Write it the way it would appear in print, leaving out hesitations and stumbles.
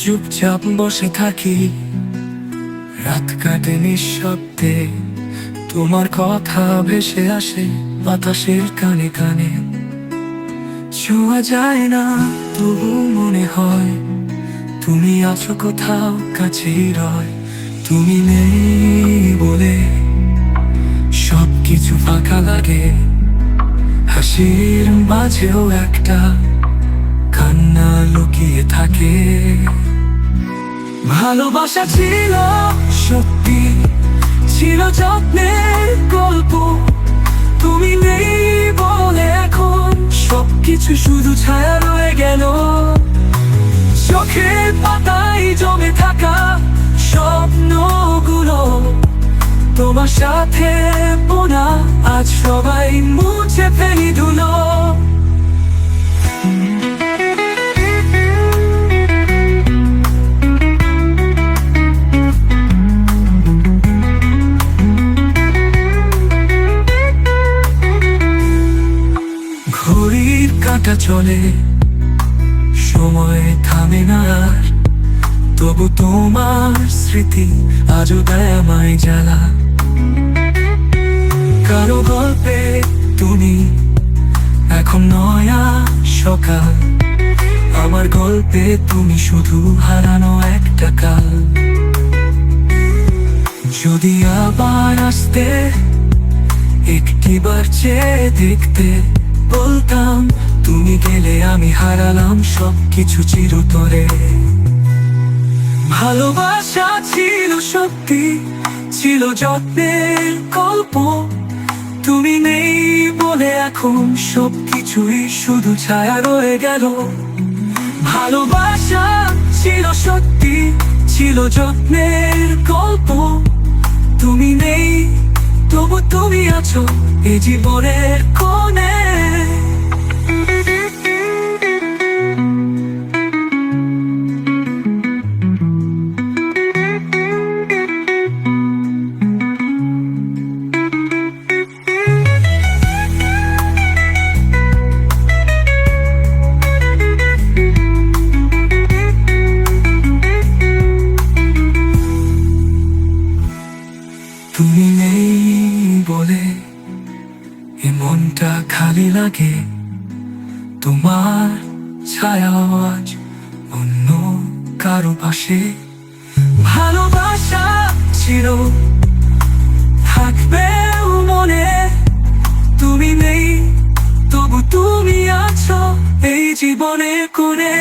চুপচাপ বসে থাকি, রাত কাটে নিঃশব্দে, তোমার কথা ভেসে আসে বাতাসের কানে কানে। ছোঁয়া যায় না তবু মনে হয় তুমি আছো কোথাও কাছেই রয়। তুমি নেই বলে সবকিছু ফাঁকা লাগে, হাসির মাঝেও একটা কান্না লুকিয়ে থাকে। ভালোবাসা ছিল সত্যি, ছিল যত্নের গল্প, তুমি নেই বলে এখন সবকিছু শুধু ছায়া রয়ে গেল। চোখের পাতায় জমে থাকা স্বপ্নগুলো তোমার সাথে বোনা, আজ সবাই মুছে ফেলি ধুলো। ঘড়ির কাঁটা চলে, সময় থামে না আর, তবু তোমার স্মৃতি আজও দেয় আমায় জ্বালা। কারো গল্পে তুমি এখন নয়া সকাল, আমার গল্পে তুমি শুধু হারানো একটা কাল। যদি আবার আসতে একটিবার চেয়ে দেখতে বলতাম, তুমি গেলে আমি হারালাম সবকিছু চিরতরে। ভালোবাসা ছিল সত্যি, ছিল যত্নের গল্প, তুমি নেই বলে এখন সবকিছুই শুধু ছায়া রয়ে গেল। ভালোবাসা ছিল সত্যি, ছিল যত্নের গল্প, তুমি নেই তবু তুমি আছো এই জীবনের কোণে। তুমি নেই বলে এ মনটা খালি লাগে, তোমার ছায়া আজ অন্য কারো পাশে। ভালোবাসা ছিল থাকবেও মনে, তুমি নেই তবু তুমি আছো এই জীবনের কোণে।